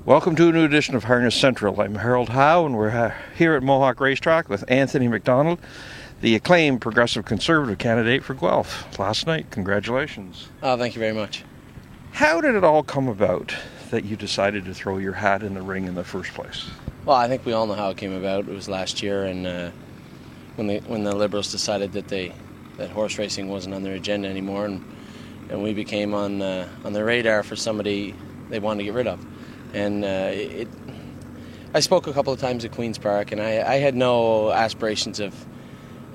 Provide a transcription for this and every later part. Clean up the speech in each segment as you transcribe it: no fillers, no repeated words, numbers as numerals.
Welcome to a new edition of Harness Central. I'm Harold Howe, and we're here at Mohawk Racetrack with Anthony McDonald, the acclaimed Progressive Conservative candidate for Guelph. Last night, congratulations. Oh, thank you very much. How did it all come about that you decided to throw your hat in the ring in the first place? Well, I think we all know how it came about. It was last year, and when the Liberals decided that horse racing wasn't on their agenda anymore, and we became on the radar for somebody they wanted to get rid of. And I spoke a couple of times at Queen's Park, and I had no aspirations of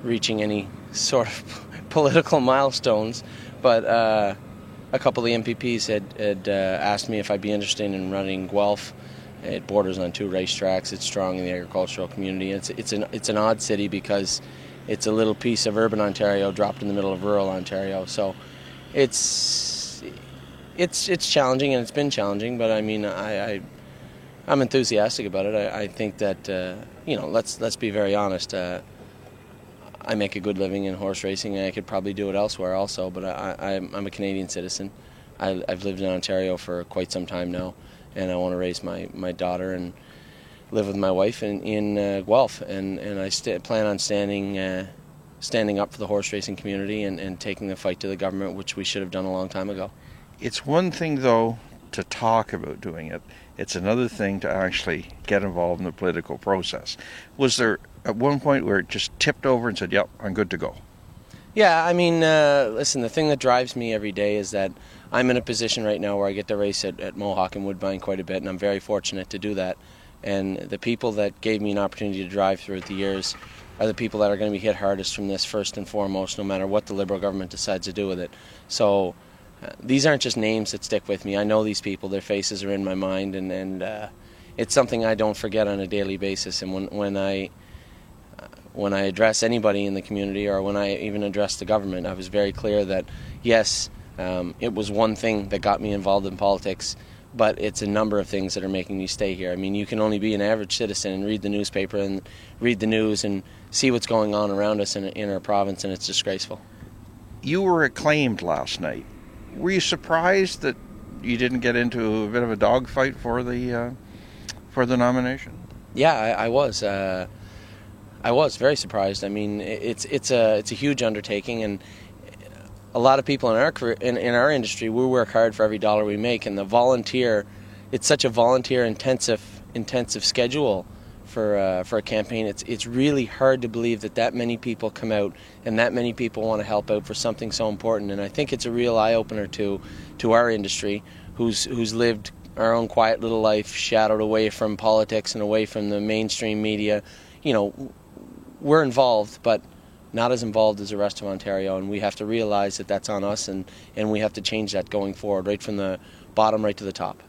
reaching any sort of political milestones, but a couple of the MPPs had asked me if I'd be interested in running Guelph. It borders on 2 racetracks. It's strong in the agricultural community. It's an odd city because it's a little piece of urban Ontario dropped in the middle of rural Ontario. So it's challenging, and it's been challenging. But I mean, I'm enthusiastic about it. I think that let's be very honest. I make a good living in horse racing, and I could probably do it elsewhere also. But I'm a Canadian citizen. I've lived in Ontario for quite some time now, and I want to raise my daughter and live with my wife in Guelph. And I plan on standing up for the horse racing community and taking the fight to the government, which we should have done a long time ago. It's one thing, though, to talk about doing it. It's another thing to actually get involved in the political process. Was there at one point where it just tipped over and said, yep, I'm good to go? Yeah, I mean, listen, the thing that drives me every day is that I'm in a position right now where I get to race at Mohawk and Woodbine quite a bit, and I'm very fortunate to do that. And the people that gave me an opportunity to drive throughout the years are the people that are going to be hit hardest from this first and foremost, no matter what the Liberal government decides to do with it. So these aren't just names that stick with me. I know these people. Their faces are in my mind, and it's something I don't forget on a daily basis. And when I address anybody in the community, or when I even address the government, I was very clear that, yes, it was one thing that got me involved in politics, but it's a number of things that are making me stay here. I mean, you can only be an average citizen and read the newspaper and read the news and see what's going on around us in our province, and it's disgraceful. You were acclaimed last night. Were you surprised that you didn't get into a bit of a dogfight for the nomination? Yeah, I was. I was very surprised. I mean, it's a huge undertaking, and a lot of people in our industry, we work hard for every dollar we make, and it's such a volunteer intensive schedule for a campaign. It's really hard to believe that many people come out and that many people want to help out for something so important. And I think it's a real eye opener to our industry, who's lived our own quiet little life, shadowed away from politics and away from the mainstream media. You know, we're involved, but not as involved as the rest of Ontario, and we have to realize that that's on us, and we have to change that going forward, right from the bottom right to the top.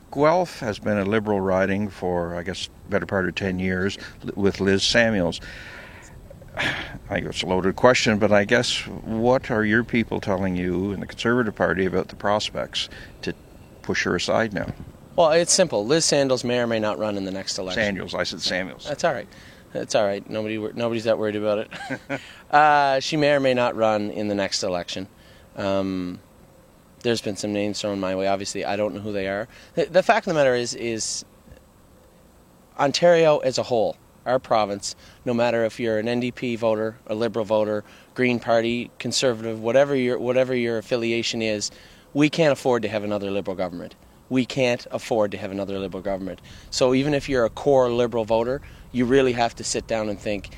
Guelph has been a Liberal riding for, I guess, better part of 10 years with Liz Samuels. I guess it's a loaded question, but I guess what are your people telling you in the Conservative Party about the prospects to push her aside now? Well, it's simple. Liz Samuels may or may not run in the next election. Samuels, I said Samuels. That's all right. It's all right. Nobody's that worried about it. She may or may not run in the next election. There's been some names thrown my way. Obviously, I don't know who they are. The fact of the matter is Ontario as a whole, our province, no matter if you're an NDP voter, a Liberal voter, Green Party, Conservative, whatever your affiliation is, we can't afford to have another Liberal government. We can't afford to have another Liberal government. So even if you're a core Liberal voter, you really have to sit down and think,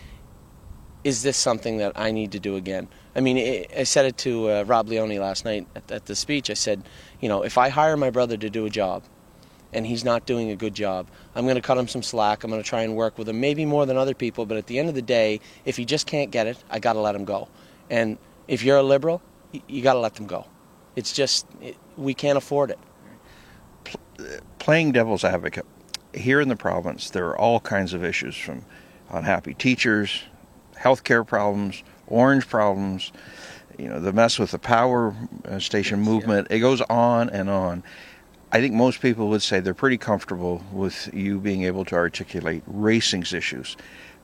is this something that I need to do again? I mean, I said it to Rob Leone last night at the speech. I said, if I hire my brother to do a job and he's not doing a good job, I'm going to cut him some slack. I'm going to try and work with him, maybe more than other people, but at the end of the day, if he just can't get it, I got to let him go. And if you're a Liberal, you got to let them go. It's just, we can't afford it. Playing devil's advocate, here in the province, there are all kinds of issues, from unhappy teachers, healthcare problems, orange problems, the mess with the power station movement. It goes on and on. I think most people would say they're pretty comfortable with you being able to articulate racing's issues.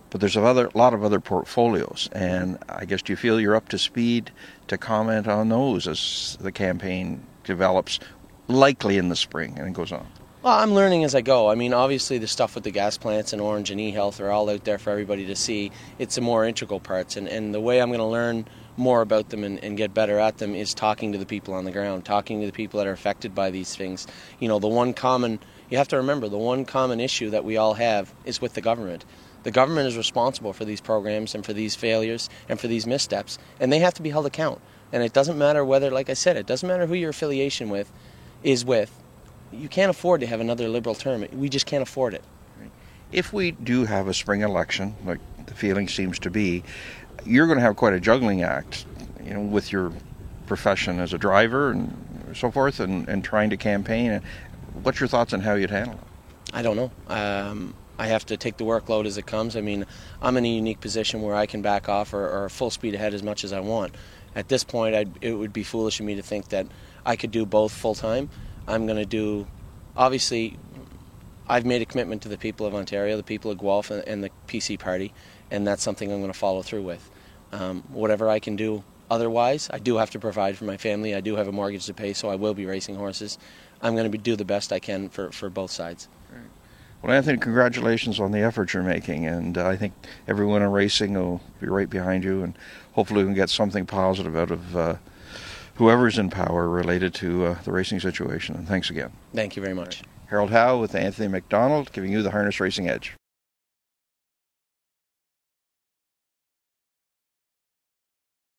But there's a lot of other portfolios, and I guess do you feel you're up to speed to comment on those as the campaign develops, likely in the spring, and it goes on? Well, I'm learning as I go. I mean, obviously the stuff with the gas plants and Orange and eHealth are all out there for everybody to see. It's the more integral parts, and the way I'm going to learn more about them and get better at them is talking to the people on the ground, talking to the people that are affected by these things. You know, you have to remember, the one common issue that we all have is with the government. The government is responsible for these programs and for these failures and for these missteps, and they have to be held account. And it doesn't matter whether, like I said, it doesn't matter who your affiliation is with. You can't afford to have another Liberal term. We just can't afford it. If we do have a spring election, like the feeling seems to be, you're going to have quite a juggling act, you know, with your profession as a driver and so forth, and trying to campaign. What's your thoughts on how you'd handle it? I don't know. I have to take the workload as it comes. I mean, I'm in a unique position where I can back off or full speed ahead as much as I want. At this point, it would be foolish of me to think that I could do both full time. I'm going to do, obviously, I've made a commitment to the people of Ontario, the people of Guelph, and the PC party, and that's something I'm going to follow through with. Whatever I can do otherwise, I do have to provide for my family. I do have a mortgage to pay, so I will be racing horses. I'm going to do the best I can for both sides. Well, Anthony, congratulations on the efforts you're making, and I think everyone in racing will be right behind you, and hopefully we can get something positive out of whoever's in power related to the racing situation. And thanks again. Thank you very much. Harold Howe with Anthony McDonald, giving you the Harness Racing Edge.